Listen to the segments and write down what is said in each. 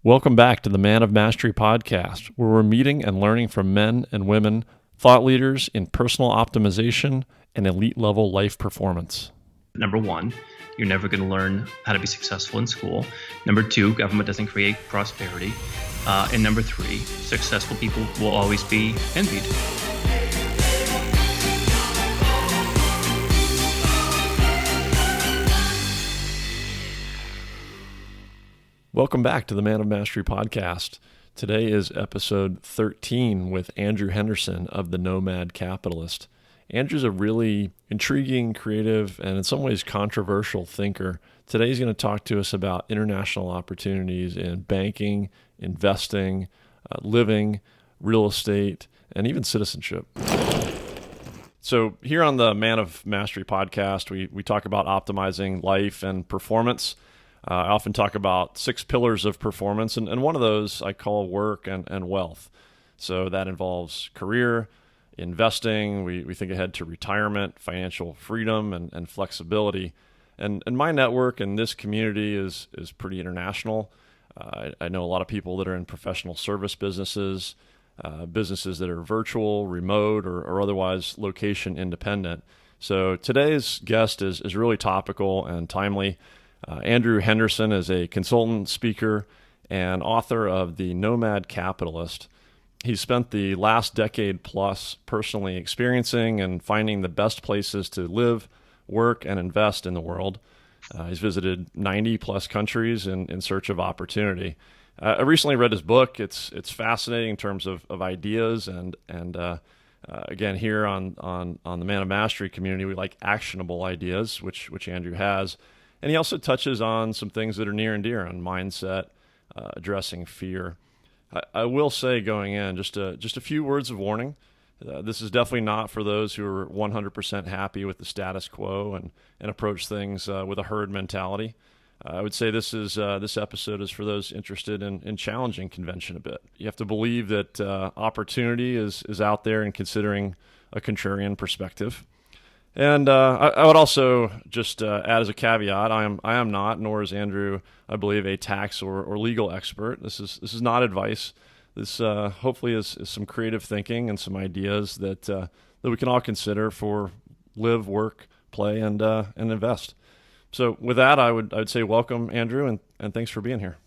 Welcome back to the Man of Mastery podcast, where we're meeting and learning from men and women, thought leaders in personal optimization and elite level life performance. Number one, you're never going to learn how to be successful in school. Number two, government doesn't create prosperity. And number three, successful people will always be envied. Welcome back to the Man of Mastery podcast. Today is episode 13 with Andrew Henderson of the Nomad Capitalist. Andrew's a really intriguing, creative, and in some ways controversial thinker. Today he's going to talk to us about international opportunities in banking, investing, living, real estate, and even citizenship. So here on the Man of Mastery podcast, we talk about optimizing life and performance. I often talk about 6 pillars of performance, and one of those I call work and wealth. So that involves career, investing, we think ahead to retirement, financial freedom, and flexibility. And my network in this community is pretty international. I know a lot of people that are in professional service businesses, businesses that are virtual, remote, or otherwise location independent. So today's guest is really topical and timely. Andrew Henderson is a consultant, speaker, and author of the Nomad Capitalist. He's spent the last decade plus personally experiencing and finding the best places to live, work, and invest in the world. He's visited 90 plus countries in search of opportunity. I recently read his book. It's fascinating in terms of ideas and again, here on the Man of Mastery community, we like actionable ideas, which Andrew has. And he also touches on some things that are near and dear on mindset, addressing fear. I will say going in, just a few words of warning. This is definitely not for those who are 100% happy with the status quo and approach things with a herd mentality. I would say this episode is for those interested in challenging convention a bit. You have to believe that opportunity is out there and considering a contrarian perspective. And I would also just add as a caveat, I am not, nor is Andrew, I believe, a tax or legal expert. This is not advice. This hopefully is some creative thinking and some ideas that we can all consider for live, work, play, and invest. So with that, I would say welcome, Andrew, and thanks for being here.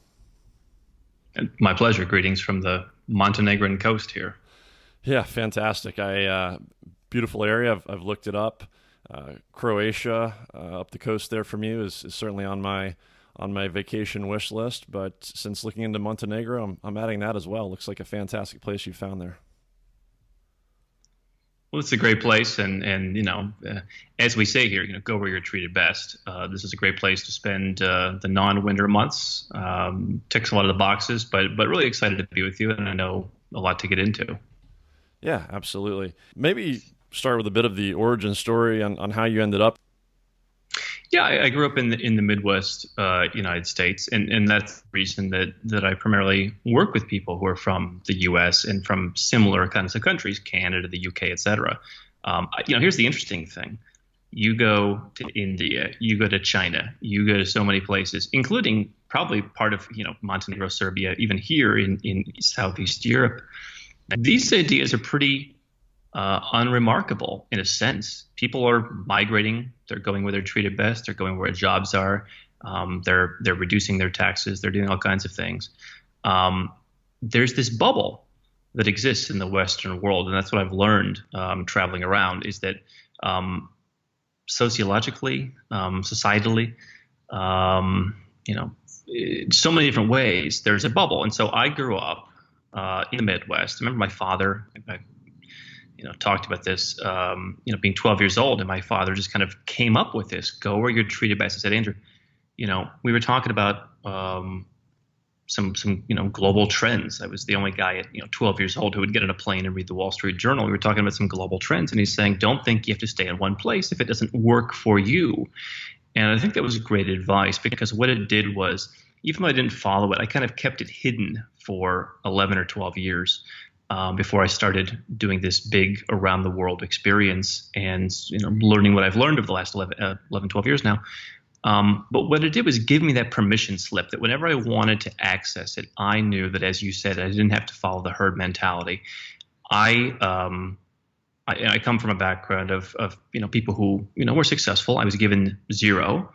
My pleasure. Greetings from the Montenegrin coast here. Yeah, fantastic. Beautiful area. I've looked it up. Croatia up the coast there from you is certainly on my vacation wish list. But since looking into Montenegro, I'm adding that as well. Looks like a fantastic place you found there. Well, it's a great place, and as we say here, go where you're treated best. This is a great place to spend the non-winter months. Ticks a lot of the boxes, but really excited to be with you, and I know a lot to get into. Yeah, absolutely. Maybe start with a bit of the origin story on how you ended up. Yeah, I grew up in the Midwest United States, and that's the reason that I primarily work with people who are from the U.S. and from similar kinds of countries, Canada, the U.K., et cetera. Here's the interesting thing. You go to India, you go to China, you go to so many places, including probably part of Montenegro, Serbia, even here in Southeast Europe. These ideas are pretty unremarkable in a sense. People are migrating. They're going where they're treated best. They're going where jobs are. They're reducing their taxes. They're doing all kinds of things. There's this bubble that exists in the Western world, and that's what I've learned traveling around, is that sociologically, societally, so many different ways, there's a bubble. And so I grew up in the Midwest. I remember my father, talked about this, being 12 years old, and my father just kind of came up with this: go where you're treated best. I said, Andrew, we were talking about some global trends. I was the only guy at 12 years old who would get on a plane and read the Wall Street Journal. We were talking about some global trends, and he's saying, don't think you have to stay in one place if it doesn't work for you. And I think that was great advice, because what it did was, even though I didn't follow it, I kind of kept it hidden for 11 or 12 years. Before I started doing this big around the world experience and learning what I've learned over the last 11, 12 years now. But what it did was give me that permission slip that whenever I wanted to access it, I knew that, as you said, I didn't have to follow the herd mentality. I I come from a background of people who were successful. I was given zero,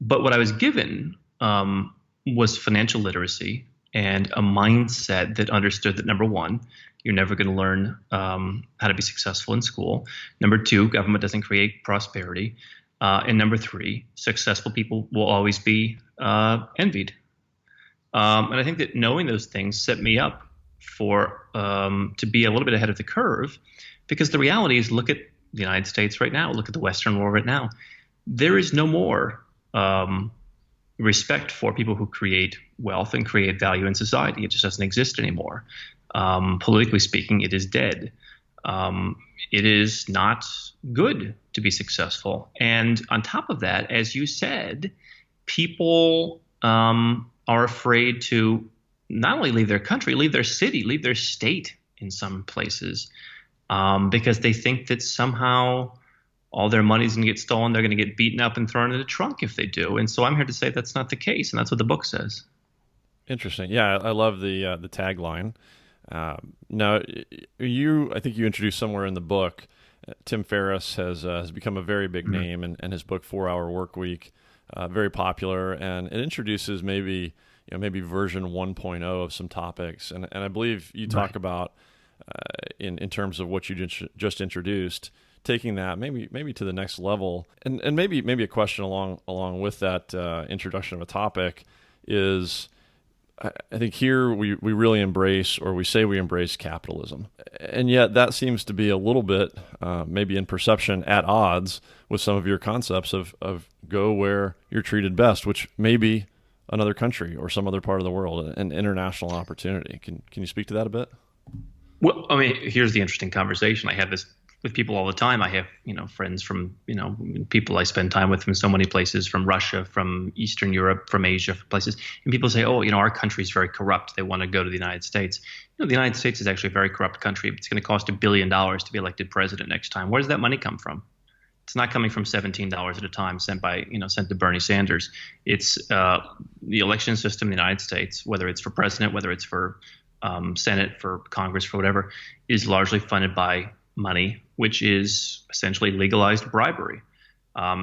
but what I was given was financial literacy and a mindset that understood that, number one, you're never going to learn how to be successful in school. Number two, government doesn't create prosperity. And number three, successful people will always be envied. And I think that knowing those things set me up for to be a little bit ahead of the curve, because the reality is, look at the United States right now, look at the Western world right now. There is no more respect for people who create wealth and create value in society. It just doesn't exist anymore. Politically speaking, it is dead. It is not good to be successful. And on top of that, as you said, people are afraid to not only leave their country, leave their city, leave their state in some places, because they think that somehow all their money's going to get stolen. They're going to get beaten up and thrown in the trunk if they do. And so I'm here to say that's not the case, and that's what the book says. Interesting. Yeah, I love the tagline. Now, I think you introduced somewhere in the book, Tim Ferriss has become a very big name, and his book 4 Hour Workweek, very popular, and it introduces maybe version 1.0 of some topics, and I believe you talk about in terms of what you just introduced, taking that maybe to the next level, and maybe a question along with that introduction of a topic is, I think here we really embrace, or we say we embrace, capitalism. And yet that seems to be a little bit, maybe in perception, at odds with some of your concepts of go where you're treated best, which may be another country or some other part of the world, an international opportunity. Can you speak to that a bit? Well, I mean, here's the interesting conversation. I have this with people all the time. I have, friends from, people I spend time with from so many places, from Russia, from Eastern Europe, from Asia, from places. And people say, oh, our country is very corrupt. They want to go to the United States. The United States is actually a very corrupt country. It's going to cost $1 billion to be elected president next time. Where does that money come from? It's not coming from $17 at a time sent to Bernie Sanders. It's the election system in the United States, whether it's for president, whether it's for Senate, for Congress, for whatever, is largely funded by money, which is essentially legalized bribery.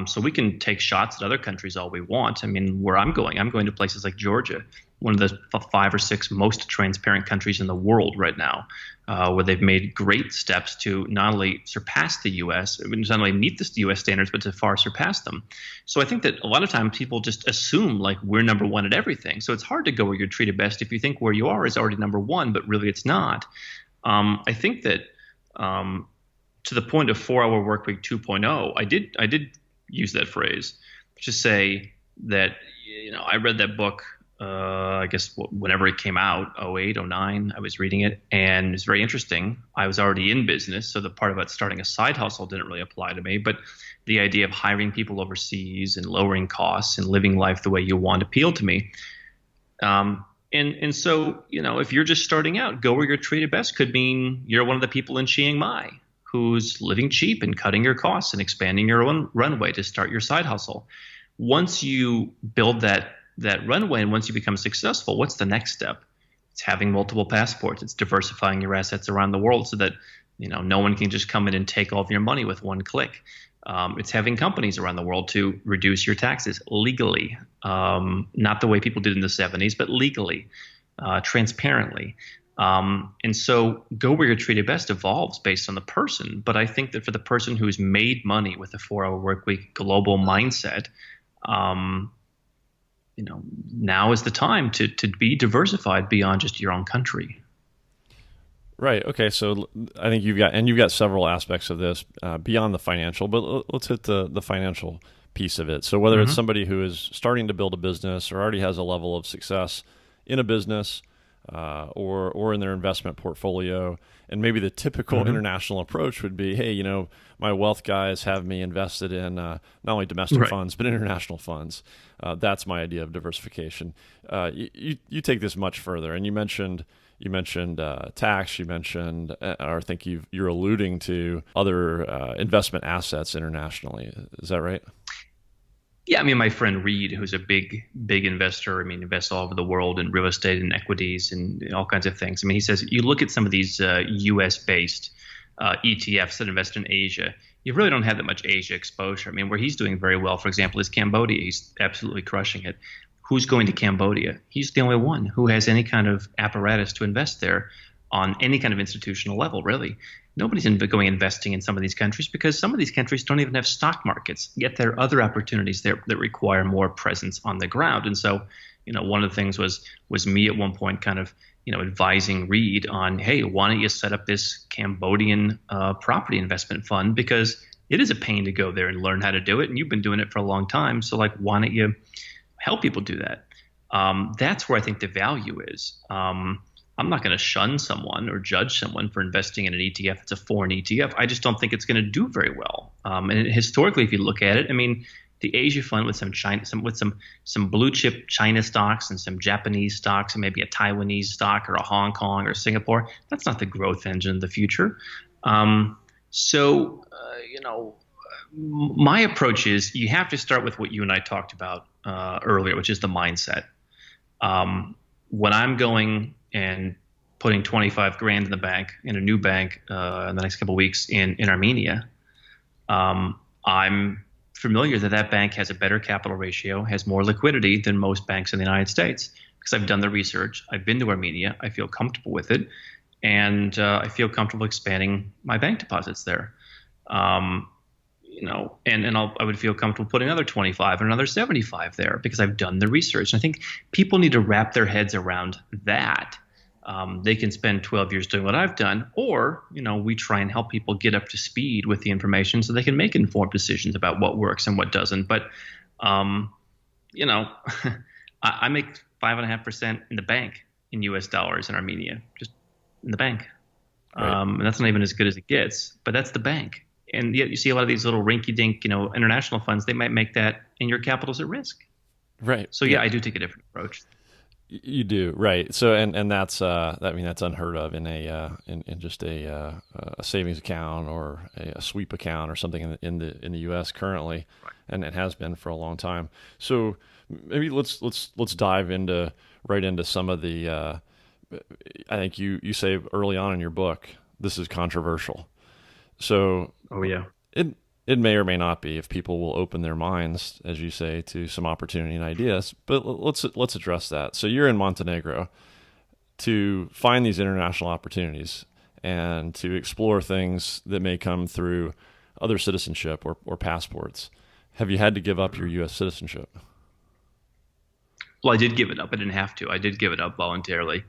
So we can take shots at other countries all we want. I mean, where I'm going to places like Georgia, one of the 5 or 6 most transparent countries in the world right now, where they've made great steps to not only surpass the U.S., not only meet the U.S. standards, but to far surpass them. So I think that a lot of times people just assume like we're number one at everything. So it's hard to go where you're treated best if you think where you are is already number one, but really it's not. I think that to the point of 4 Hour Workweek 2.0, I did use that phrase to say that I read that book I guess whenever it came out, 08, 09, I was reading it, and it's very interesting. I was already in business, so the part about starting a side hustle didn't really apply to me, but the idea of hiring people overseas and lowering costs and living life the way you want appealed to me. And so, if you're just starting out, go where you're treated best could mean you're one of the people in Chiang Mai who's living cheap and cutting your costs and expanding your own runway to start your side hustle. Once you build that runway and once you become successful, what's the next step? It's having multiple passports. It's diversifying your assets around the world so that no one can just come in and take all of your money with one click. It's having companies around the world to reduce your taxes legally, not the way people did in the 70s, but legally, transparently. And so go where you're treated best evolves based on the person. But I think that for the person who's made money with a 4-hour workweek global mindset, now is the time to be diversified beyond just your own country. Right. Okay. So I think you've got several aspects of this beyond the financial, but let's hit the financial piece of it. So whether it's somebody who is starting to build a business or already has a level of success in a business, or in their investment portfolio, and maybe the typical international approach would be, hey, my wealth guys have me invested in not only domestic funds but international funds. That's my idea of diversification. You take this much further, and you mentioned tax. You mentioned, or I think you're alluding to other investment assets internationally. Is that right? Yeah, I mean, my friend Reed, who's a big investor, I mean, invests all over the world in real estate and equities and all kinds of things. I mean, he says you look at some of these U.S. based ETFs that invest in Asia, you really don't have that much Asia exposure. I mean, where he's doing very well, for example, is Cambodia. He's absolutely crushing it. Who's going to Cambodia? He's the only one who has any kind of apparatus to invest there on any kind of institutional level, really. Nobody's going investing in some of these countries because some of these countries don't even have stock markets. Yet there are other opportunities there that require more presence on the ground. And so, one of the things was me at one point kind of, advising Reed on, hey, why don't you set up this Cambodian property investment fund, because it is a pain to go there and learn how to do it, and you've been doing it for a long time. So like, why don't you help people do that? That's where I think the value is. I'm not going to shun someone or judge someone for investing in an ETF. It's a foreign ETF. I just don't think it's going to do very well. And historically, if you look at it, I mean, the Asia fund with some blue chip China stocks and some Japanese stocks and maybe a Taiwanese stock or a Hong Kong or Singapore, that's not the growth engine of the future. My approach is you have to start with what you and I talked about earlier, which is the mindset. When I'm going and putting 25 grand in the bank, in a new bank in the next couple of weeks in Armenia, I'm familiar that bank has a better capital ratio, has more liquidity than most banks in the United States, because I've done the research. I've been to Armenia. I feel comfortable with it. And I feel comfortable expanding my bank deposits there. I would feel comfortable putting another 25 and another 75 there because I've done the research. And I think people need to wrap their heads around that. They can spend 12 years doing what I've done, or, we try and help people get up to speed with the information so they can make informed decisions about what works and what doesn't. But, I make 5.5% in the bank in US dollars in Armenia, just in the bank. Right. And that's not even as good as it gets, but that's the bank. And yet you see a lot of these little rinky-dink, international funds, they might make that, and your capital's at risk. Right. So yeah, I do take a different approach. You do, right? So, and that's that's unheard of in in just a savings account or a sweep account or something in the U.S. currently, Right. And it has been for a long time. So maybe let's dive right into some of the. I think you say early on in your book, this is controversial. So, Oh yeah. It may or may not be, if people will open their minds, as you say, to some opportunity and ideas. But let's address that. So you're in Montenegro to find these international opportunities and to explore things that may come through other citizenship or passports. Have you had to give up your U.S. citizenship? Well, I did give it up. I didn't have to. I did give it up voluntarily.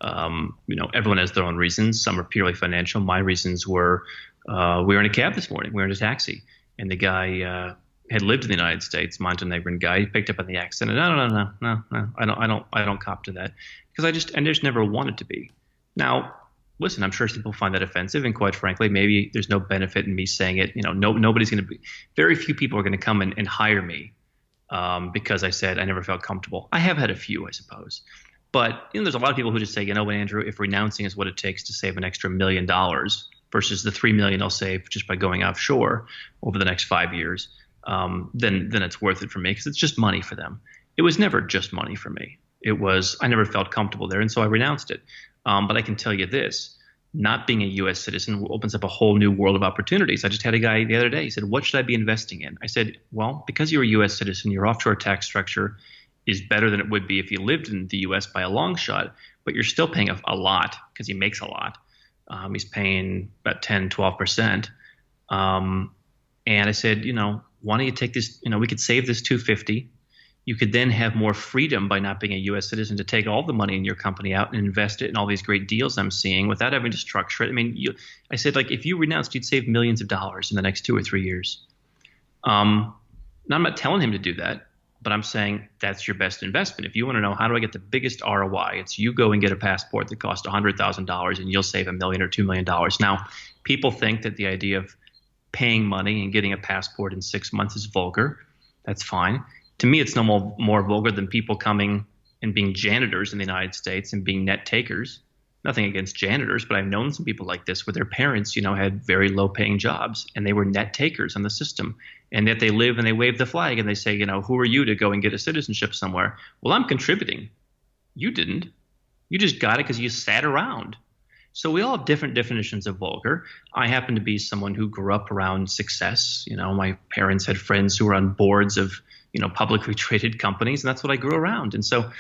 Everyone has their own reasons. Some are purely financial. My reasons were, we were in a cab this morning. We were in a taxi, and the guy had lived in the United States, Montenegrin guy. He picked up on the accent. And no, I don't cop to that, because I just never wanted to be. Now, listen, I'm sure people find that offensive, and quite frankly, maybe there's no benefit in me saying it. Nobody's going to be. Very few people are going to come and hire me because I said I never felt comfortable. I have had a few, I suppose. But there's a lot of people who just say, Andrew, if renouncing is what it takes to save an extra $1 million versus the $3 million I'll save just by going offshore over the next 5 years, then it's worth it for me, because it's just money for them. It was never just money for me. I never felt comfortable there, and so I renounced it. But I can tell you this: not being a U.S. citizen opens up a whole new world of opportunities. I just had a guy the other day. He said, "What should I be investing in?" I said, "Well, because you're a U.S. citizen, your offshore tax structure is better than it would be if you lived in the U.S. by a long shot, but you're still paying a lot because he makes a lot. He's paying about 10, 12%. And I said, why don't you take this? We could save this $250. You could then have more freedom by not being a U.S. citizen to take all the money in your company out and invest it in all these great deals I'm seeing without having to structure it. I mean, I said, if you renounced, you'd save millions of dollars in the next 2 or 3 years. Now, I'm not telling him to do that, but I'm saying that's your best investment. If you want to know how do I get the biggest ROI, it's you go and get a passport that costs $100,000 and you'll save $1 million or $2 million. Now, people think that the idea of paying money and getting a passport in 6 months is vulgar. That's fine. To me, it's no more vulgar than people coming and being janitors in the United States and being net takers. nothing against janitors, but I've known some people like this where their parents, had very low paying jobs and they were net takers on the system. And yet they live and they wave the flag and they say, who are you to go and get a citizenship somewhere? Well, I'm contributing. You didn't. You just got it because you sat around. So we all have different definitions of vulgar. I happen to be someone who grew up around success. My parents had friends who were on boards of, publicly traded companies, and that's what I grew around. And so,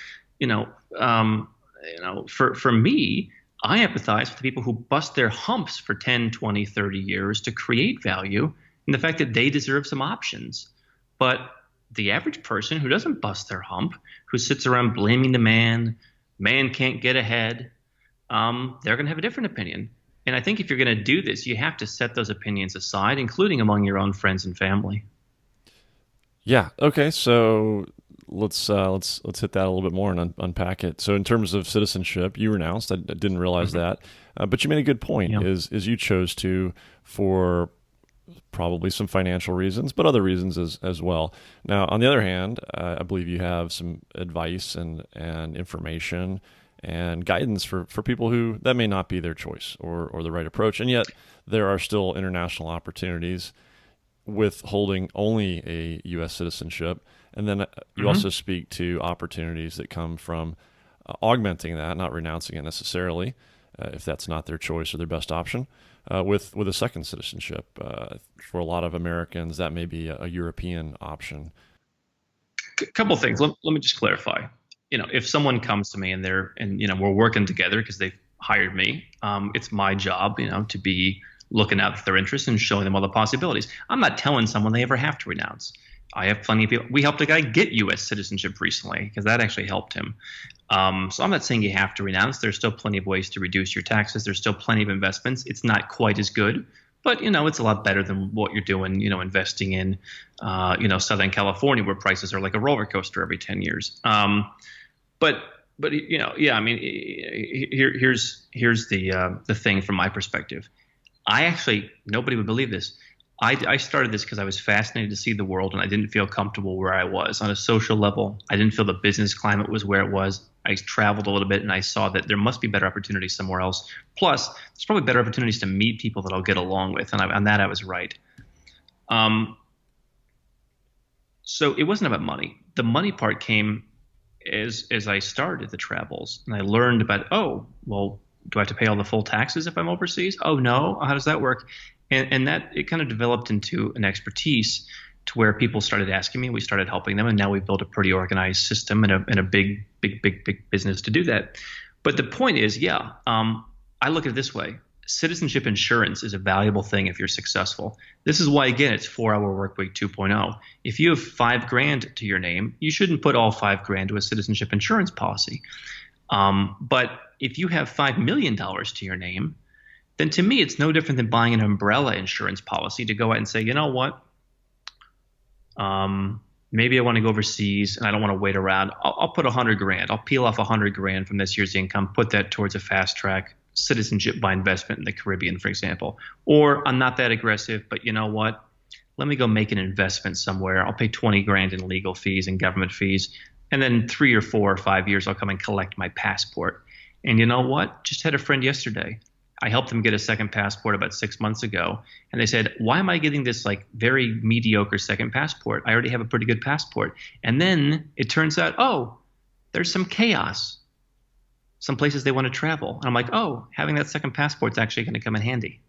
for me, I empathize with the people who bust their humps for 10, 20, 30 years to create value and the fact that they deserve some options. But the average person who doesn't bust their hump, who sits around blaming the man can't get ahead, they're going to have a different opinion. And I think if you're going to do this, you have to set those opinions aside, including among your own friends and family. Yeah. Okay. So let's hit that a little bit more and unpack it. So in terms of citizenship, you renounced. I didn't realize that, but you made a good point. Yeah. Is you chose to for probably some financial reasons, but other reasons as well. Now, on the other hand, I believe you have some advice and information and guidance for people who that may not be their choice or the right approach, and yet there are still international opportunities with holding only a U.S. citizenship. And then you also speak to opportunities that come from augmenting that, not renouncing it necessarily, if that's not their choice or their best option, with a second citizenship. For a lot of Americans, that may be a European option. A couple of things. Let me just clarify. If someone comes to me and we're working together because they've hired me, it's my job, to be looking out for their interests and showing them all the possibilities. I'm not telling someone they ever have to renounce. I have plenty of people. We helped a guy get U.S. citizenship recently because that actually helped him. So I'm not saying you have to renounce. There's still plenty of ways to reduce your taxes. There's still plenty of investments. It's not quite as good, but it's a lot better than what you're doing. Investing in, Southern California where prices are like a roller coaster every 10 years. But yeah. I mean, here's the thing from my perspective. Nobody would believe this. I started this because I was fascinated to see the world and I didn't feel comfortable where I was. On a social level, I didn't feel the business climate was where it was. I traveled a little bit and I saw that there must be better opportunities somewhere else. Plus, there's probably better opportunities to meet people that I'll get along with. And on that, I was right. So it wasn't about money. The money part came as I started the travels and I learned about, do I have to pay all the full taxes if I'm overseas? Oh, no. How does that work? And that it kind of developed into an expertise to where people started asking me. We started helping them. And now we've built a pretty organized system and a big business to do that. But the point is, I look at it this way. Citizenship insurance is a valuable thing if you're successful. This is why, again, it's 4-Hour Workweek 2.0. If you have $5,000 to your name, you shouldn't put all $5,000 to a citizenship insurance policy. But if you have $5 million to your name, then to me, it's no different than buying an umbrella insurance policy to go out and say, you know what? Maybe I want to go overseas and I don't want to wait around. I'll put $100,000. I'll peel off $100,000 from this year's income, put that towards a fast track citizenship by investment in the Caribbean, for example. Or I'm not that aggressive, but you know what? Let me go make an investment somewhere. I'll pay $20,000 in legal fees and government fees. And then 3 or 4 or 5 years, I'll come and collect my passport. And you know what? Just had a friend yesterday. I helped them get a second passport about 6 months ago. And they said, why am I getting this like very mediocre second passport? I already have a pretty good passport. And then it turns out, there's some chaos. Some places they want to travel. And I'm like, having that second passport is actually going to come in handy.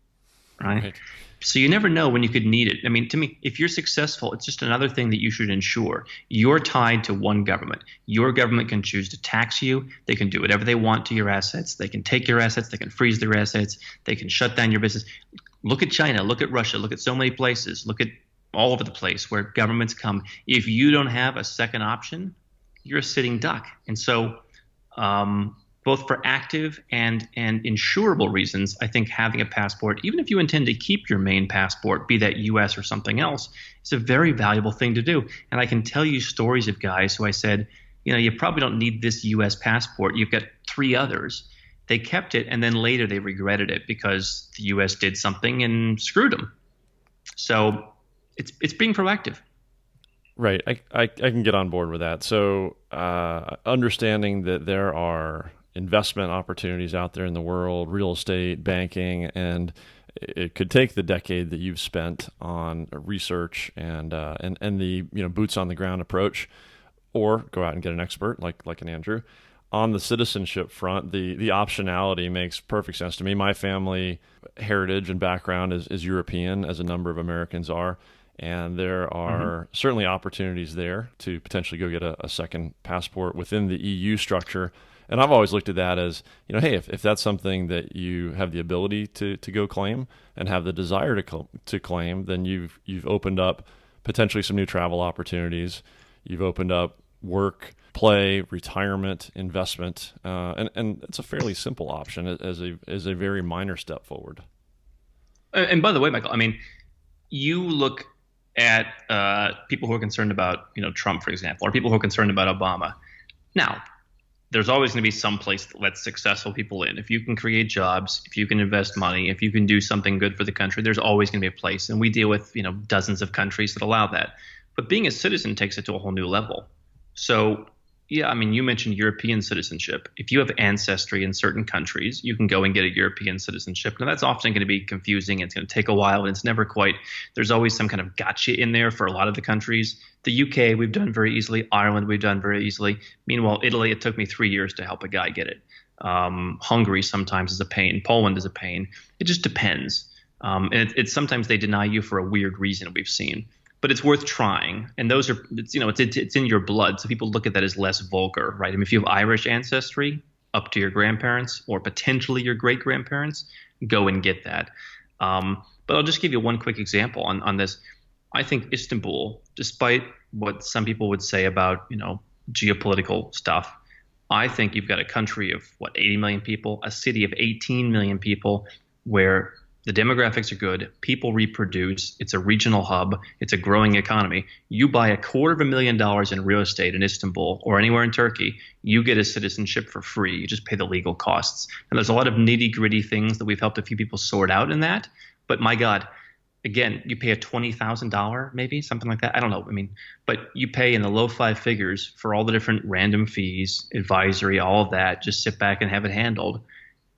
Right? So you never know when you could need it. I mean, to me, if you're successful, it's just another thing that you should ensure. You're tied to one government. Your government can choose to tax you. They can do whatever they want to your assets. They can take your assets. They can freeze their assets. They can shut down your business. Look at China. Look at Russia. Look at so many places. Look at all over the place where governments come. If you don't have a second option, you're a sitting duck. And so both for active and insurable reasons, I think having a passport, even if you intend to keep your main passport, be that U.S. or something else, is a very valuable thing to do. And I can tell you stories of guys who I said, you probably don't need this U.S. passport. You've got 3 others. They kept it, and then later they regretted it because the U.S. did something and screwed them. So it's being proactive. Right. I can get on board with that. So understanding that there are investment opportunities out there in the world, real estate, banking, and it could take the decade that you've spent on research and the boots on the ground approach, or go out and get an expert like an Andrew. On the citizenship front, the optionality makes perfect sense to me. My family heritage and background is European, as a number of Americans are, and there are certainly opportunities there to potentially go get a second passport within the EU structure. And I've always looked at that as, hey, if that's something that you have the ability to go claim and have the desire to claim, then you've opened up potentially some new travel opportunities. You've opened up work, play, retirement, investment, and it's a fairly simple option as a very minor step forward. And by the way, Michael, I mean, you look at people who are concerned about Trump, for example, or people who are concerned about Obama. Now, there's always going to be some place that lets successful people in. If you can create jobs, if you can invest money, if you can do something good for the country, there's always going to be a place. And we deal with dozens of countries that allow that. But being a citizen takes it to a whole new level. So, yeah, I mean, you mentioned European citizenship. If you have ancestry in certain countries, you can go and get a European citizenship. Now, that's often going to be confusing. It's going to take a while, and it's never quite – there's always some kind of gotcha in there for a lot of the countries. The UK, we've done very easily. Ireland, we've done very easily. Meanwhile, Italy, it took me 3 years to help a guy get it. Hungary sometimes is a pain. Poland is a pain. It just depends. And it's sometimes they deny you for a weird reason we've seen. But it's worth trying, and those are it's in your blood. So people look at that as less vulgar, right? I mean, if you have Irish ancestry up to your grandparents or potentially your great grandparents, go and get that. But I'll just give you one quick example on this. I think Istanbul, despite what some people would say about geopolitical stuff, I think you've got a country of 80 million people, a city of 18 million people, where the demographics are good. People reproduce. It's a regional hub. It's a growing economy. You buy $250,000 in real estate in Istanbul or anywhere in Turkey, you get a citizenship for free. You just pay the legal costs. And there's a lot of nitty gritty things that we've helped a few people sort out in that. But my God, again, you pay a $20,000, maybe something like that. I don't know. I mean, but you pay in the low five figures for all the different random fees, advisory, all of that. Just sit back and have it handled.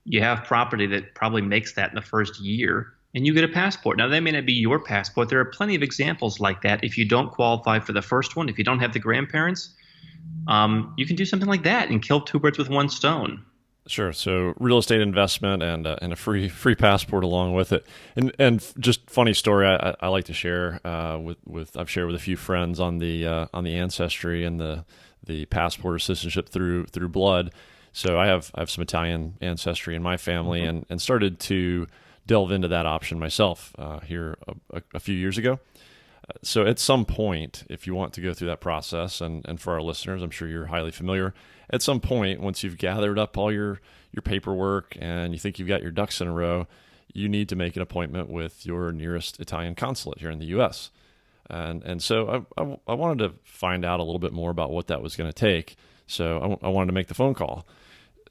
You have property that probably makes that in the first year, and you get a passport. Now, that may not be your passport. There are plenty of examples like that. If you don't qualify for the first one, if you don't have the grandparents, you can do something like that and kill two birds with one stone. Sure. So real estate investment and a free passport along with it. And just funny story I like to share with I've shared with a few friends on the ancestry and the passport or citizenship through blood. So I have some Italian ancestry in my family, and started to delve into that option myself here a few years ago. So at some point, if you want to go through that process, and for our listeners, I'm sure you're highly familiar, at some point, once you've gathered up all your paperwork and you think you've got your ducks in a row, you need to make an appointment with your nearest Italian consulate here in the U.S. And so I wanted to find out a little bit more about what that was going to take. So I wanted to make the phone call.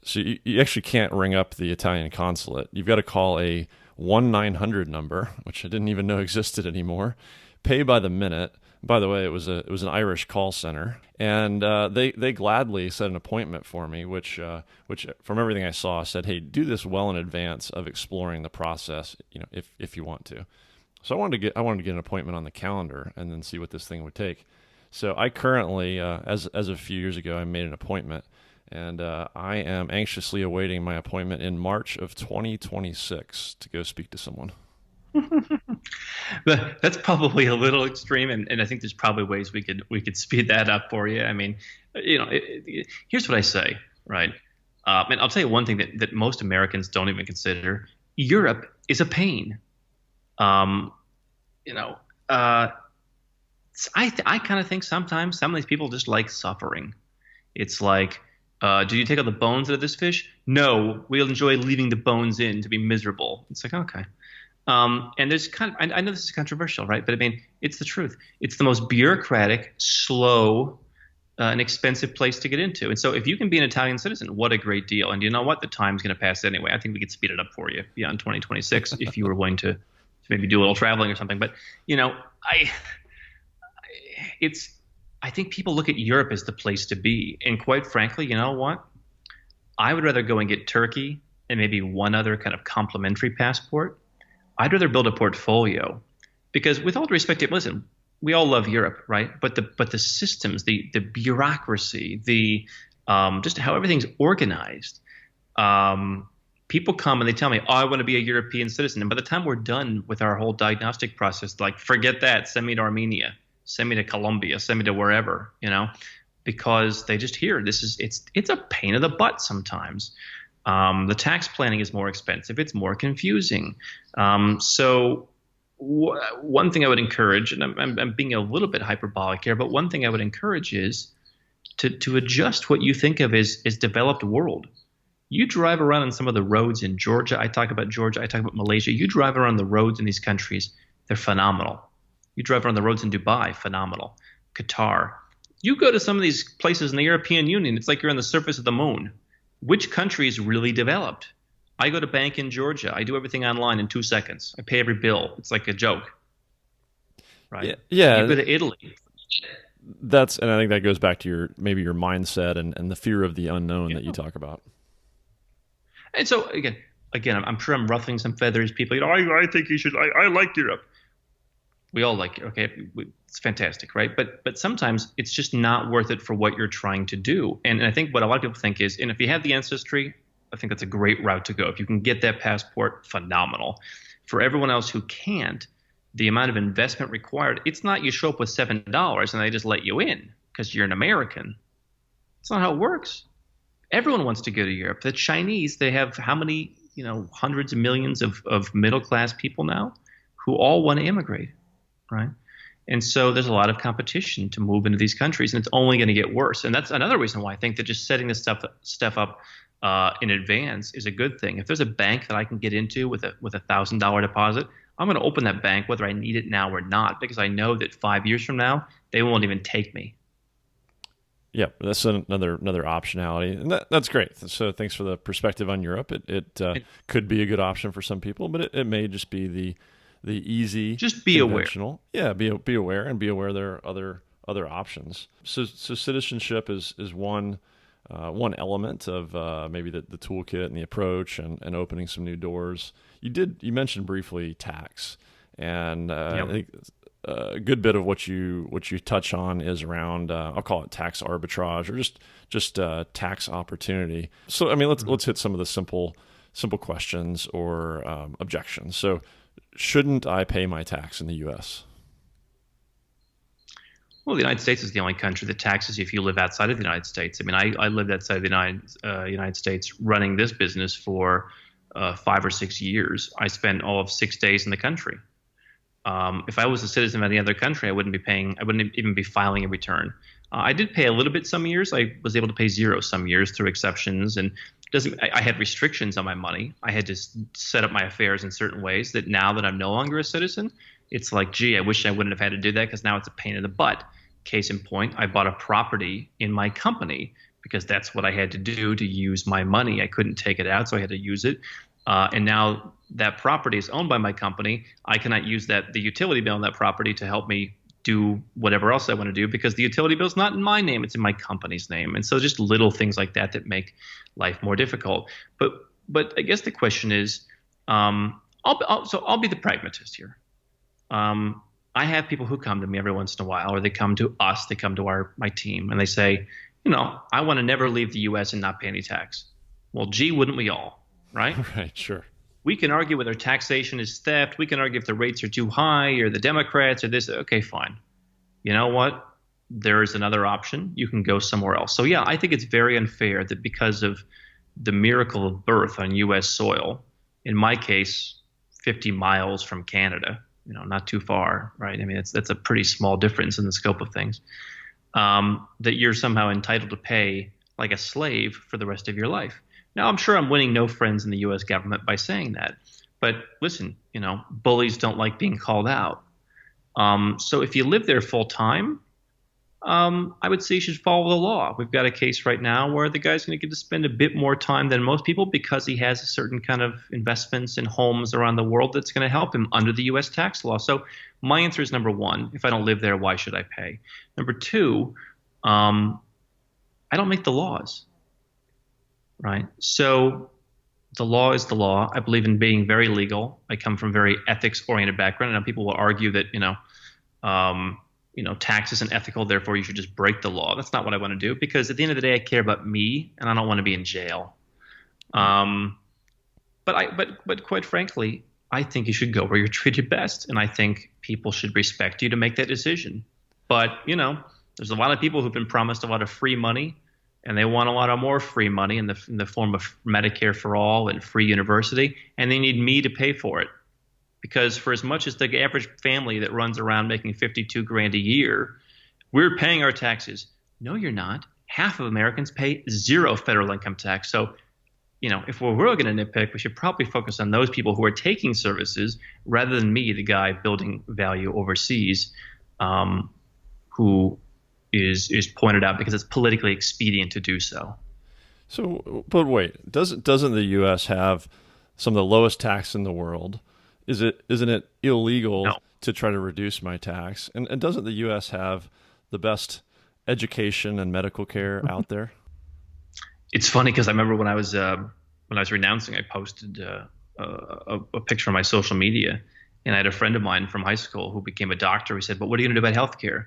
So you actually can't ring up the Italian consulate. You've got to call a 1-900 number, which I didn't even know existed anymore. Pay by the minute. By the way, it was an Irish call center, and they gladly set an appointment for me, which from everything I saw said, hey, do this well in advance of exploring the process, if you want to. So I wanted to get an appointment on the calendar and then see what this thing would take. So I currently, as of a few years ago, I made an appointment, and I am anxiously awaiting my appointment in March of 2026 to go speak to someone. But that's probably a little extreme, and I think there's probably ways we could speed that up for you. I mean, here's what I say, right? And I'll tell you one thing that most Americans don't even consider: Europe is a pain. I kind of think sometimes some of these people just like suffering. It's like, do you take out the bones out of this fish? No, we'll enjoy leaving the bones in to be miserable. It's like, okay. And there's I know this is controversial, right? But I mean, it's the truth. It's the most bureaucratic, slow, and expensive place to get into. And so if you can be an Italian citizen, what a great deal. And you know what? The time's going to pass anyway. I think we could speed it up for you beyond 2026 if you were willing to maybe do a little traveling or something. But, I think people look at Europe as the place to be. And quite frankly, you know what? I would rather go and get Turkey and maybe one other kind of complementary passport. I'd rather build a portfolio because, with all due respect, listen, we all love Europe, right? But the systems, the bureaucracy, the just how everything's organized. People come and they tell me, "Oh, I want to be a European citizen," and by the time we're done with our whole diagnostic process, like, forget that. Send me to Armenia. Send me to Colombia. Send me to wherever, because they just hear it's a pain in the butt sometimes. The tax planning is more expensive. It's more confusing. So one thing I would encourage, and I'm being a little bit hyperbolic here, but one thing I would encourage is to adjust what you think of as developed world. You drive around on some of the roads in Georgia. I talk about Georgia. I talk about Malaysia. You drive around the roads in these countries. They're phenomenal. You drive around the roads in Dubai. Phenomenal. Qatar. You go to some of these places in the European Union. It's like you're on the surface of the moon. Which country is really developed? I go to bank in Georgia. I do everything online in 2 seconds. I pay every bill. It's like a joke. Right? Yeah. You go to Italy. And I think that goes back to your mindset and the fear of the unknown that you talk about. And so again, I'm sure I'm ruffling some feathers. People, I think you should. I like Europe. We all like it. Okay, it's fantastic, right? But sometimes it's just not worth it for what you're trying to do. And I think what a lot of people think is, and if you have the ancestry, I think that's a great route to go. If you can get that passport, phenomenal. For everyone else who can't, the amount of investment required, it's not you show up with $7 and they just let you in because you're an American. That's not how it works. Everyone wants to go to Europe. The Chinese, they have how many, hundreds of millions of middle-class people now who all want to immigrate, right? And so there's a lot of competition to move into these countries, and it's only going to get worse. And that's another reason why I think that just setting this stuff up in advance is a good thing. If there's a bank that I can get into with a $1,000 deposit, I'm going to open that bank whether I need it now or not, because I know that 5 years from now they won't even take me. Yeah, that's another optionality, and that's great. So thanks for the perspective on Europe. It could be a good option for some people, but it may just be the easy, just be aware. Yeah, be aware and be aware there are other options. So citizenship is one element of maybe the toolkit and the approach and opening some new doors. You mentioned briefly tax, and I think a good bit of what you touch on is around I'll call it tax arbitrage or just tax opportunity. So I mean let's hit some of the simple questions or objections. So shouldn't I pay my tax in the U.S.? Well, the United States is the only country that taxes you if you live outside of the United States. I mean, I lived outside of the United States running this business for 5 or 6 years. I spent all of 6 days in the country. If I was a citizen of any other country, I wouldn't even be filing a return. I did pay a little bit some years. I was able to pay zero some years through exceptions, and I had restrictions on my money. I had to set up my affairs in certain ways that now that I'm no longer a citizen, it's like, gee, I wish I wouldn't have had to do that because now it's a pain in the butt. Case in point, I bought a property in my company because that's what I had to do to use my money. I couldn't take it out, so I had to use it. And now that property is owned by my company. I cannot use the utility bill on that property to help me do whatever else I want to do because the utility bill is not in my name, it's in my company's name. And so just little things like that make life more difficult. But I guess the question is, I'll be the pragmatist here. I have people who come to me every once in a while, or they come to us, they come to my team, and they say, I want to never leave the U.S. and not pay any tax. Well, gee, wouldn't we all, right? Right, sure. We can argue whether taxation is theft. We can argue if the rates are too high or the Democrats or this. Okay, fine. You know what? There is another option. You can go somewhere else. So, yeah, I think it's very unfair that because of the miracle of birth on U.S. soil, in my case, 50 miles from Canada, not too far, right? I mean, that's a pretty small difference in the scope of things, that you're somehow entitled to pay like a slave for the rest of your life. Now, I'm sure I'm winning no friends in the U.S. government by saying that. But listen, bullies don't like being called out. So if you live there full time, I would say you should follow the law. We've got a case right now where the guy's going to get to spend a bit more time than most people because he has a certain kind of investments in homes around the world that's going to help him under the U.S. tax law. So my answer is number one, if I don't live there, why should I pay? Number two, I don't make the laws. right? So the law is the law. I believe in being very legal. I come from a very ethics-oriented background, and people will argue that tax isn't ethical, therefore you should just break the law. That's not what I want to do, because at the end of the day, I care about me, and I don't want to be in jail. Um, but quite frankly, I think you should go where you're treated best, and I think people should respect you to make that decision. But there's a lot of people who've been promised a lot of free money, and they want a lot of more free money in the form of Medicare for all and free university, and they need me to pay for it. Because for as much as the average family that runs around making 52 grand a year, we're paying our taxes. No, you're not. Half of Americans pay zero federal income tax. So, if we're really going to nitpick, we should probably focus on those people who are taking services rather than me, the guy building value overseas, who is pointed out because it's politically expedient to do so. So, but wait, doesn't the U.S. have some of the lowest tax in the world? Isn't it illegal to try to reduce my tax? And doesn't the U.S. have the best education and medical care out there? It's funny because I remember when I was renouncing, I posted a picture on my social media, and I had a friend of mine from high school who became a doctor. He said, "But what are you going to do about healthcare?"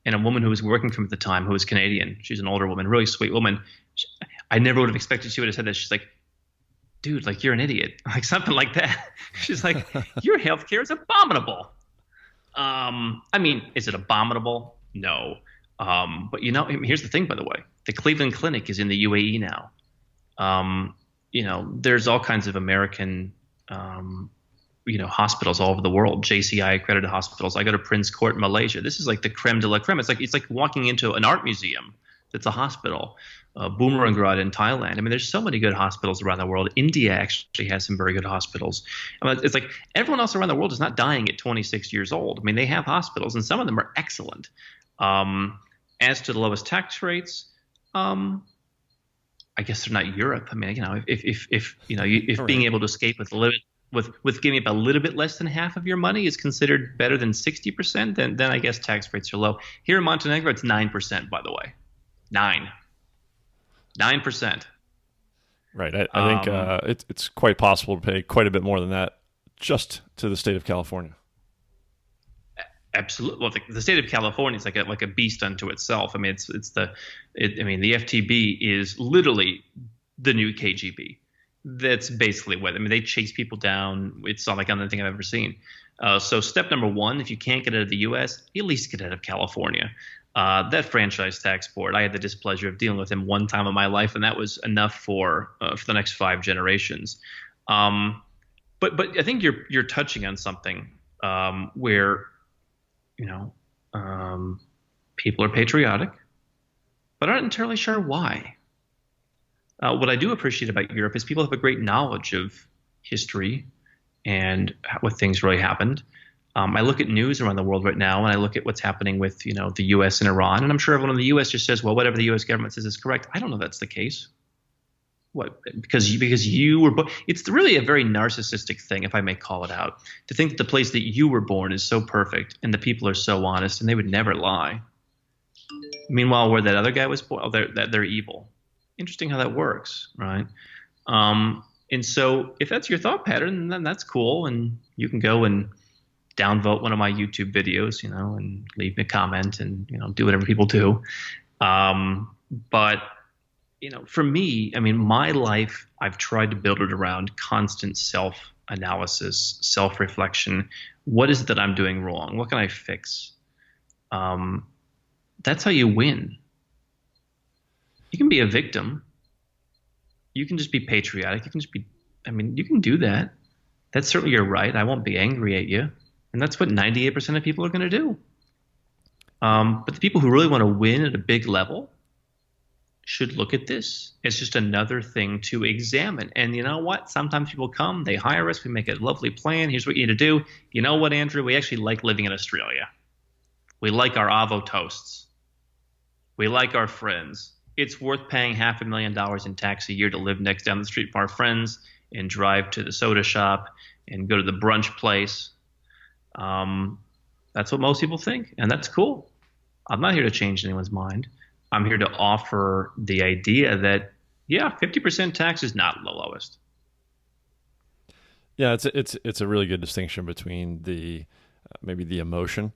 And a woman who was working for him at the time, who was Canadian, she's an older woman, really sweet woman. I never would have expected she would have said that. She's like, "Dude, like, you're an idiot," like something like that. She's like, "Your healthcare is abominable." I mean, is it abominable? No. But here's the thing, by the way. The Cleveland Clinic is in the UAE now. There's all kinds of American, hospitals all over the world, JCI accredited hospitals. I go to Prince Court in Malaysia. This is like the creme de la creme. It's like walking into an art museum that's a hospital. Boomerangrad in Thailand. I mean, there's so many good hospitals around the world. India actually has some very good hospitals. I mean, it's like everyone else around the world is not dying at 26 years old. I mean, they have hospitals, and some of them are excellent. As to the lowest tax rates, I guess they're not Europe. I mean, if being able to escape with giving up a little bit less than half of your money is considered better than 60%, then I guess tax rates are low. Here in Montenegro, it's 9%, by the way. 9%. Right. I think it's quite possible to pay quite a bit more than that just to the state of California. Absolutely. Well, the state of California is like a beast unto itself. I mean, the FTB is literally the new KGB. That's basically what, they chase people down. It's not like anything I've ever seen. So step number one, if you can't get out of the U.S., at least get out of California. That franchise tax board, I had the displeasure of dealing with him one time in my life, and that was enough for the next 5 generations. But I think you're touching on something where people are patriotic, but I'm not entirely sure why. What I do appreciate about Europe is people have a great knowledge of history and what things really happened. I look at news around the world right now, and I look at what's happening with, the U.S. and Iran, and I'm sure everyone in the U.S. just says, well, whatever the U.S. government says is correct. I don't know if that's the case. What? Because you were it's really a very narcissistic thing, if I may call it out, to think that the place that you were born is so perfect and the people are so honest and they would never lie. Meanwhile, where that other guy was born, they're evil. Interesting how that works, right? And so if that's your thought pattern, then that's cool, and you can go and downvote one of my YouTube videos, and leave me a comment and, do whatever people do. But, for me, my life, I've tried to build it around constant self-analysis, self-reflection. What is it that I'm doing wrong? What can I fix? That's how you win. You can be a victim. You can just be patriotic. You can just be, you can do that. That's certainly your right. I won't be angry at you. And that's what 98% of people are going to do. But the people who really want to win at a big level should look at this. It's just another thing to examine. And you know what? Sometimes people come, they hire us, we make a lovely plan. Here's what you need to do. You know what, Andrew? We actually like living in Australia. We like our Avo toasts. We like our friends. It's worth paying $500,000 in tax a year to live next down the street from our friends and drive to the soda shop and go to the brunch place. That's what most people think, and that's cool. I'm not here to change anyone's mind. I'm here to offer the idea that Yeah, 50% tax is not the lowest. Yeah, it's a really good distinction between the maybe the emotion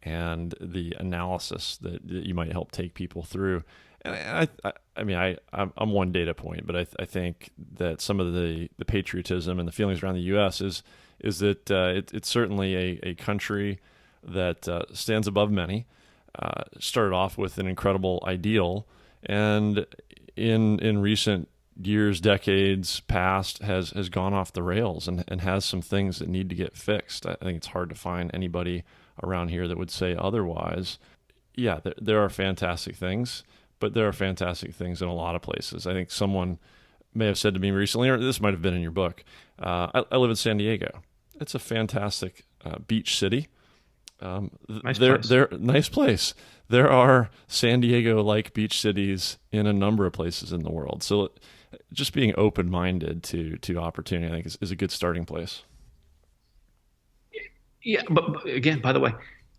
and the analysis that you might help take people through. And I mean, I'm one data point, but I think that some of the patriotism and the feelings around the U.S. is that it's certainly a country that stands above many. Started off with an incredible ideal, and in recent years, decades past, has gone off the rails and has some things that need to get fixed. I think it's hard to find anybody around here that would say otherwise. Yeah, there are fantastic things, but there are fantastic things in a lot of places. I think someone may have said to me recently, or this might have been in your book, I live in San Diego. It's a fantastic beach city. Nice place. They're nice place. There are San Diego-like beach cities in a number of places in the world. So just being open-minded to opportunity, I think, is a good starting place. Yeah, but again, by the way,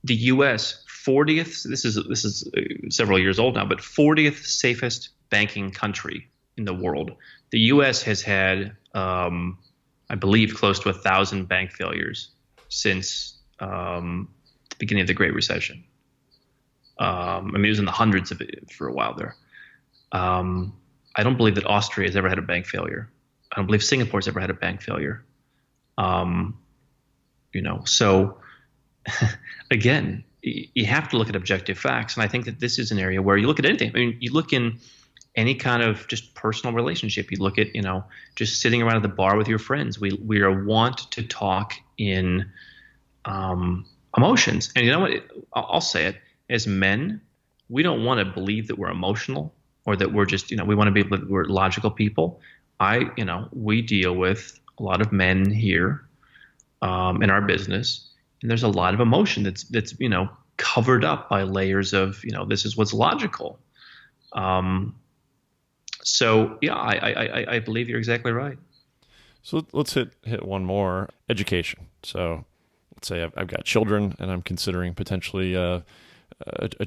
the U.S. 40th. This is several years old now, but 40th safest banking country in the world. The U.S. has had, I believe, close to 1,000 bank failures since the beginning of the Great Recession. I mean, it was in the hundreds of it for a while there. I don't believe that Austria has ever had a bank failure. I don't believe Singapore's ever had a bank failure. So again, you have to look at objective facts. And I think that this is an area where you look at anything. I mean, you look in any kind of just personal relationship. You look at, just sitting around at the bar with your friends. We are wont to talk in emotions. And you know what? I'll say it. As men, we don't want to believe that we're emotional or that we're just, we want to be that we're logical people. We deal with a lot of men here in our business, and there's a lot of emotion that's covered up by layers of this is what's logical. So yeah, I believe you're exactly right. So let's hit one more: education. So let's say I've got children, and I'm considering potentially a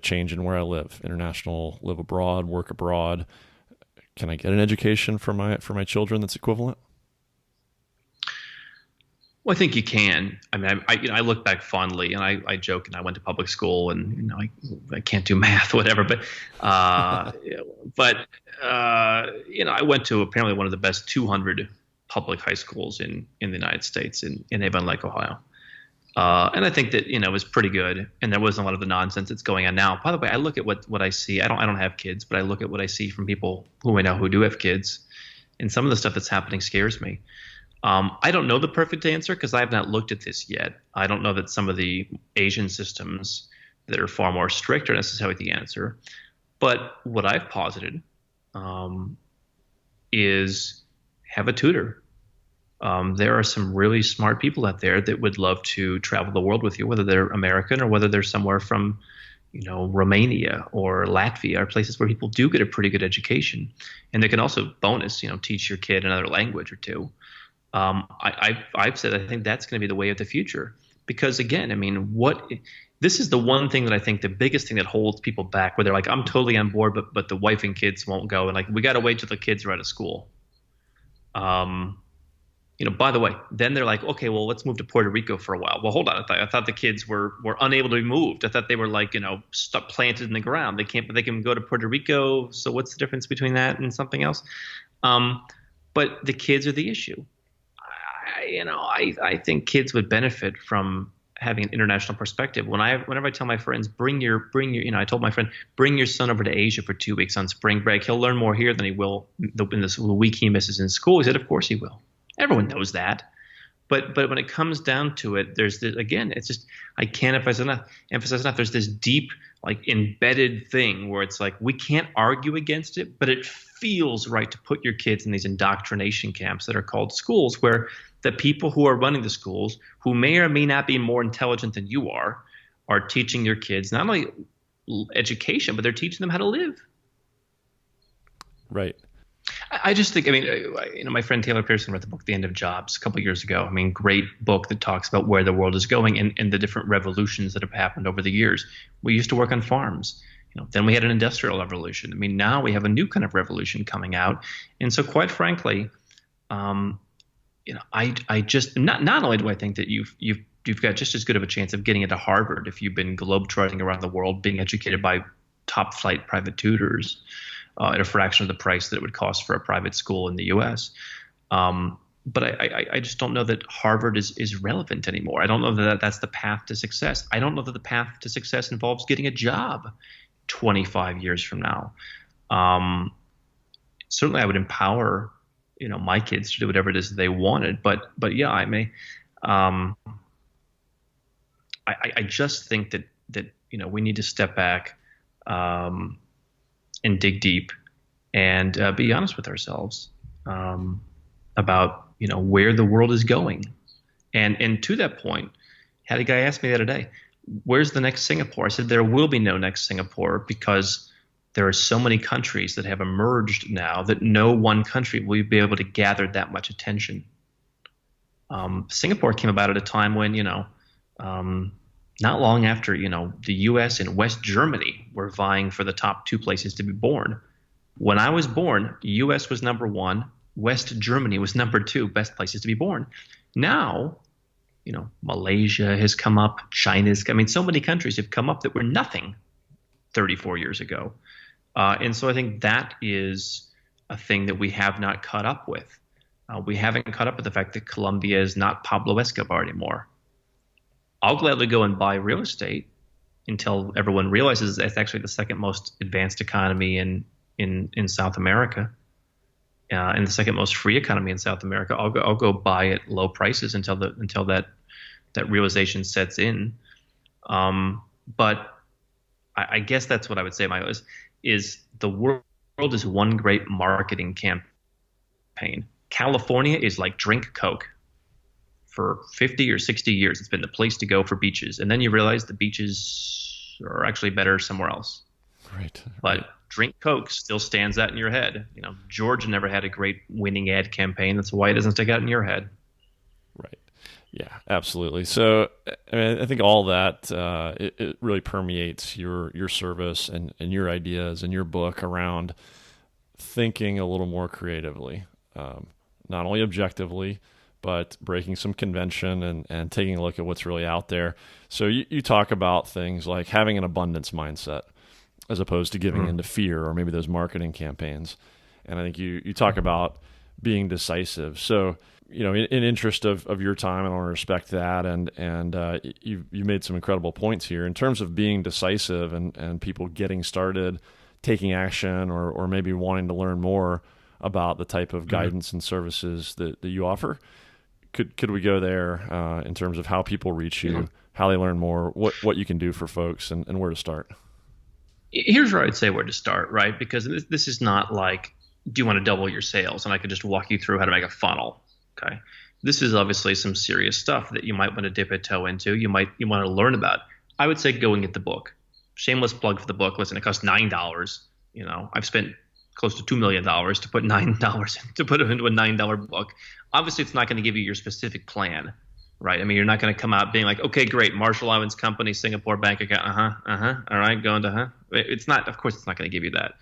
change in where I live, international, live abroad, work abroad. Can I get an education for my children that's equivalent? Well, I think you can. I mean, I look back fondly, and I joke, and I went to public school, and I can't do math, whatever. But I went to apparently one of the best 200 public high schools in the United States in Avon Lake, Ohio. And I think that it was pretty good, and there wasn't a lot of the nonsense that's going on now. By the way, I look at what I see. I don't have kids, but I look at what I see from people who I know who do have kids, and some of the stuff that's happening scares me. I don't know the perfect answer because I have not looked at this yet. I don't know that some of the Asian systems that are far more strict are necessarily the answer. But what I've posited is have a tutor. There are some really smart people out there that would love to travel the world with you, whether they're American or whether they're somewhere from, Romania or Latvia, or places where people do get a pretty good education. And they can also bonus, teach your kid another language or two. I've said I think that's going to be the way of the future because again, I mean, this is the one thing that I think the biggest thing that holds people back where they're like, I'm totally on board, but the wife and kids won't go. And like, we got to wait till the kids are out of school. By the way, then they're like, okay, well, let's move to Puerto Rico for a while. Well, hold on. I thought the kids were unable to be moved. I thought they were like, stuck planted in the ground. They can go to Puerto Rico. So what's the difference between that and something else? But the kids are the issue. I think kids would benefit from having an international perspective. Whenever I tell my friends, bring your, I told my friend, bring your son over to Asia for 2 weeks on spring break. He'll learn more here than he will in this week he misses in school. He said, of course he will. Everyone knows that. But when it comes down to it, there's this, again, it's just, I can't emphasize enough. There's this deep, like embedded thing where it's like, we can't argue against it, but it feels right to put your kids in these indoctrination camps that are called schools, where the people who are running the schools, who may or may not be more intelligent than you are teaching your kids not only education, but they're teaching them how to live. Right. I just think, my friend Taylor Pearson wrote the book, The End of Jobs, a couple of years ago. I mean, great book that talks about where the world is going and the different revolutions that have happened over the years. We used to work on farms. Then we had an industrial revolution. I mean, now we have a new kind of revolution coming out. And so, quite frankly, I just not only do I think that you've got just as good of a chance of getting into Harvard if you've been globetrotting around the world, being educated by top flight private tutors at a fraction of the price that it would cost for a private school in the U.S. But I just don't know that Harvard is relevant anymore. I don't know that that's the path to success. I don't know that the path to success involves getting a job 25 years from now. Certainly, I would empower my kids to do whatever it is that they wanted. But yeah, I may. I just think that we need to step back and dig deep and be honest with ourselves about where the world is going. And to that point, had a guy ask me the other day, where's the next Singapore? I said there will be no next Singapore because there are so many countries that have emerged now that no one country will be able to gather that much attention. Singapore came about at a time when not long after the U.S. and West Germany were vying for the top two places to be born. When I was born, U.S. was number one, West Germany was number two, best places to be born. Now, Malaysia has come up, so many countries have come up that were nothing 34 years ago. And so I think that is a thing that we have not caught up with. We haven't caught up with the fact that Colombia is not Pablo Escobar anymore. I'll gladly go and buy real estate until everyone realizes it's actually the second most advanced economy in South America, and the second most free economy in South America. I'll go buy at low prices until that realization sets in. But I guess that's what I would say, Michael, is the world is one great marketing campaign. California is like drink Coke. For 50 or 60 years, it's been the place to go for beaches. And then you realize the beaches are actually better somewhere else. Right. But drink Coke still stands out in your head. Georgia never had a great winning ad campaign. That's why it doesn't stick out in your head. Right. Yeah, absolutely. So, I think all that, it really permeates your service and your ideas and your book around thinking a little more creatively, not only objectively, but breaking some convention and taking a look at what's really out there. So you talk about things like having an abundance mindset as opposed to giving into fear or maybe those marketing campaigns. And I think you talk about being decisive. So, in interest of your time, and I want to respect that. And you made some incredible points here in terms of being decisive and people getting started, taking action, or maybe wanting to learn more about the type of guidance and services that you offer. Could we go there in terms of how people reach you, how they learn more, what you can do for folks, and where to start? Here's where I'd say where to start, right? Because this is not like, do you want to double your sales? And I could just walk you through how to make a funnel, okay? This is obviously some serious stuff that you might want to dip a toe into. You want to learn about. I would say go and get the book. Shameless plug for the book. Listen, it costs $9. I've spent close to $2 million to put $9 to put it into a $9 book. Obviously, it's not going to give you your specific plan, right? I mean, you're not going to come out being like, okay, great, Marshall Islands Company, Singapore bank account, all right, going to, It's not, of course, it's not going to give you that.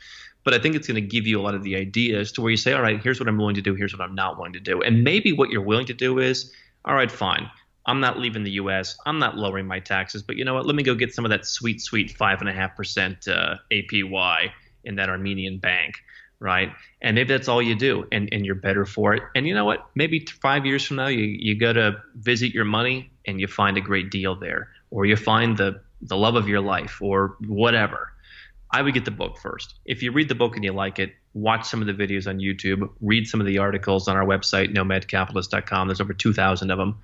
But I think it's going to give you a lot of the ideas to where you say, all right, here's what I'm willing to do, here's what I'm not willing to do. And maybe what you're willing to do is, all right, fine, I'm not leaving the U.S., I'm not lowering my taxes, but you know what, let me go get some of that sweet 5.5% APY in that Armenian bank. Right. And maybe that's all you do and you're better for it. And you know what? Maybe 5 years from now, you go to visit your money and you find a great deal there, or you find the love of your life or whatever. I would get the book first. If you read the book and you like it, watch some of the videos on YouTube, read some of the articles on our website, nomadcapitalist.com. There's over 2,000 of them.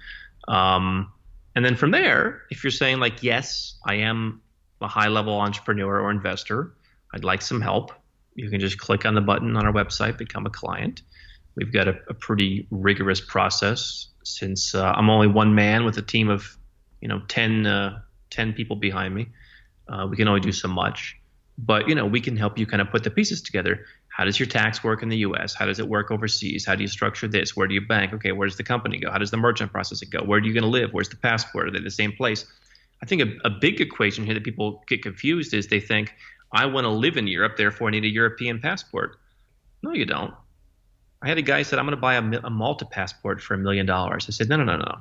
And then from there, if you're saying like, yes, I am a high level entrepreneur or investor, I'd like some help. You can just click on the button on our website, become a client. We've got a pretty rigorous process since I'm only one man with a team of 10 people behind me. We can only do so much. But, we can help you kind of put the pieces together. How does your tax work in the U.S.? How does it work overseas? How do you structure this? Where do you bank? Okay, where does the company go? How does the merchant processing go? Where are you going to live? Where's the passport? Are they the same place? I think a big equation here that people get confused is they think, I want to live in Europe, therefore I need a European passport. No, you don't. I had a guy who said, I'm going to buy a Malta passport for $1 million. I said, no, no, no, no.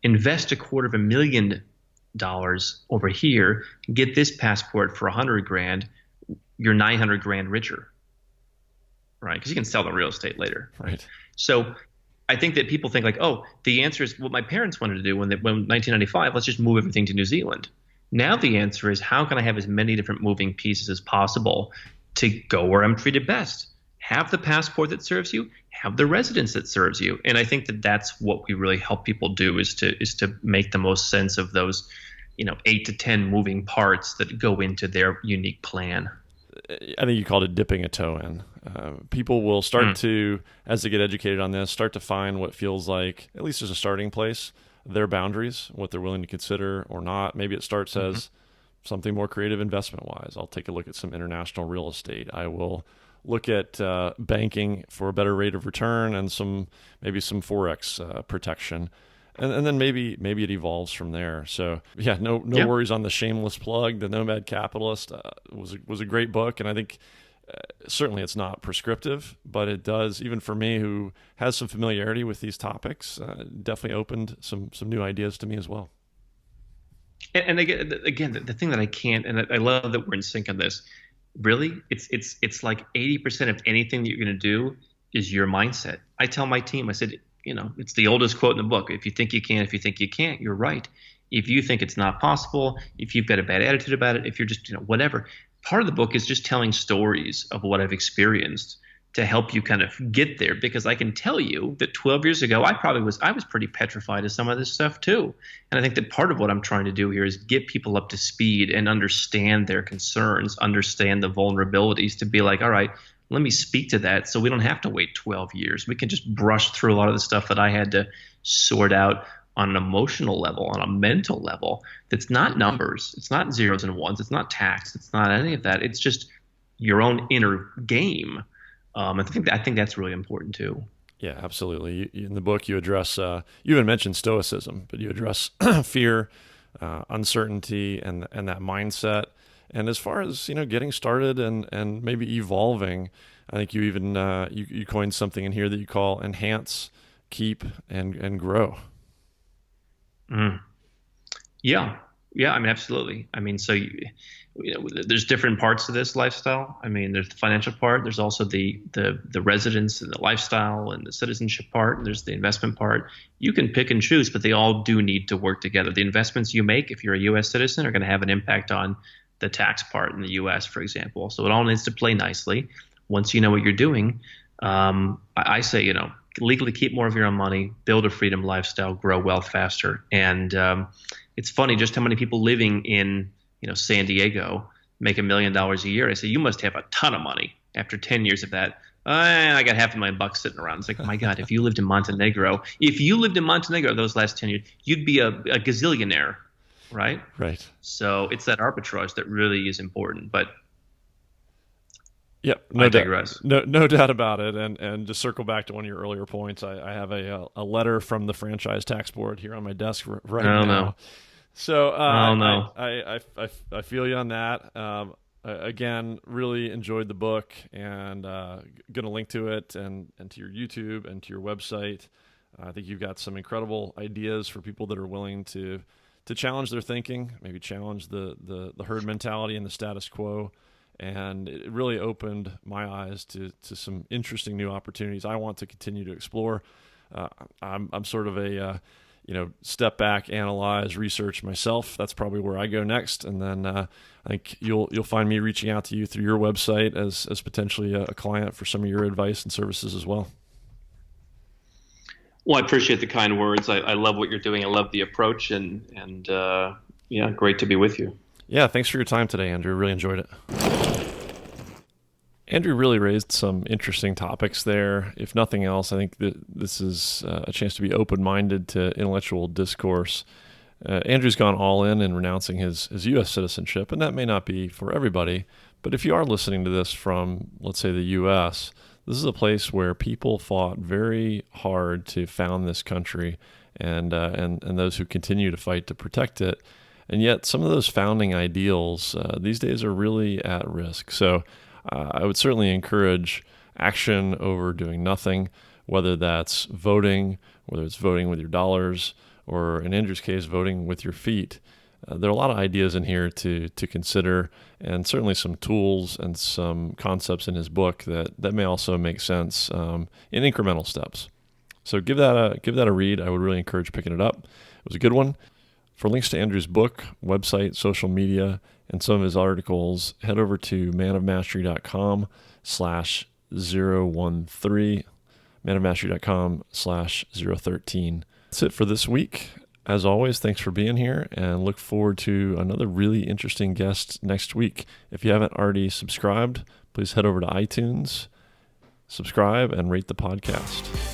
Invest $250,000 over here, get this passport for 100 grand. You're 900 grand richer, right? Because you can sell the real estate later. Right. So I think that people think like, oh, the answer is what my parents wanted to do when 1995, let's just move everything to New Zealand. Now the answer is, how can I have as many different moving pieces as possible to go where I'm treated best? Have the passport that serves you, have the residence that serves you. And I think that that's what we really help people do, is to make the most sense of those, 8 to 10 moving parts that go into their unique plan. I think you called it dipping a toe in. People will start to, as they get educated on this, start to find what feels like, at least as a starting place, their boundaries, what they're willing to consider or not. Maybe it starts as something more creative investment-wise. I'll take a look at some international real estate. I will look at banking for a better rate of return and maybe some Forex protection. And then maybe it evolves from there. So yeah, no worries on the shameless plug. The Nomad Capitalist was a great book, and I think certainly it's not prescriptive, but it does, even for me who has some familiarity with these topics, definitely opened some new ideas to me as well. And again, the thing that I can't, and I love that we're in sync on this. Really, it's like 80% of anything that you're going to do is your mindset. I tell my team, I said, it's the oldest quote in the book. If you think you can, if you think you can't, you're right. If you think it's not possible, if you've got a bad attitude about it, if you're just, whatever. Part of the book is just telling stories of what I've experienced to help you kind of get there. Because I can tell you that 12 years ago, I was pretty petrified of some of this stuff too. And I think that part of what I'm trying to do here is get people up to speed and understand their concerns, understand the vulnerabilities, to be like, all right, let me speak to that so we don't have to wait 12 years. We can just brush through a lot of the stuff that I had to sort out on an emotional level, on a mental level. That's not numbers. It's not zeros and ones. It's not tax. It's not any of that. It's just your own inner game. I think that's really important too. Yeah, absolutely. In the book, you address, you even mentioned stoicism, but you address fear, uncertainty, and that mindset. And as far as, getting started and maybe evolving, I think you even you coined something in here that you call enhance, keep, and grow. Yeah. I mean, absolutely. I mean, so there's different parts to this lifestyle. I mean, there's the financial part. There's also the residence and the lifestyle and the citizenship part. And there's the investment part. You can pick and choose, but they all do need to work together. The investments you make, if you're a U.S. citizen, are going to have an impact on the tax part in the U.S., for example. So it all needs to play nicely. Once you know what you're doing, I say, legally keep more of your own money, build a freedom lifestyle, grow wealth faster. And it's funny just how many people living in, San Diego make $1 million a year. I say, you must have a ton of money after 10 years of that. I got half of my bucks sitting around. It's like, oh my God, if you lived in Montenegro those last 10 years, you'd be a gazillionaire, right? Right. So it's that arbitrage that really is important. But yep, no doubt about it. And to circle back to one of your earlier points, I have a letter from the Franchise Tax Board here on my desk right now. No. So no. I feel you on that. Again, really enjoyed the book, and going to link to it and to your YouTube and to your website. I think you've got some incredible ideas for people that are willing to challenge their thinking, maybe challenge the herd mentality and the status quo. And it really opened my eyes to some interesting new opportunities I want to continue to explore. I'm sort of a step back, analyze, research myself. That's probably where I go next. And then I think you'll find me reaching out to you through your website as potentially a client for some of your advice and services as well. Well, I appreciate the kind words. I love what you're doing. I love the approach, and great to be with you. Yeah, thanks for your time today, Andrew. Really enjoyed it. Andrew really raised some interesting topics there. If nothing else, I think that this is a chance to be open-minded to intellectual discourse. Andrew's gone all in renouncing his U.S. citizenship, and that may not be for everybody, but if you are listening to this from, let's say, the U.S., this is a place where people fought very hard to found this country, and those who continue to fight to protect it. And yet some of those founding ideals these days are really at risk. So I would certainly encourage action over doing nothing, whether that's voting, whether it's voting with your dollars, or in Andrew's case, voting with your feet. There are a lot of ideas in here to consider, and certainly some tools and some concepts in his book that may also make sense in incremental steps. So give that a read. I would really encourage picking it up. It was a good one. For links to Andrew's book, website, social media, and some of his articles, head over to manofmastery.com/013, manofmastery.com/013. That's it for this week. As always, thanks for being here, and look forward to another really interesting guest next week. If you haven't already subscribed, please head over to iTunes, subscribe, and rate the podcast.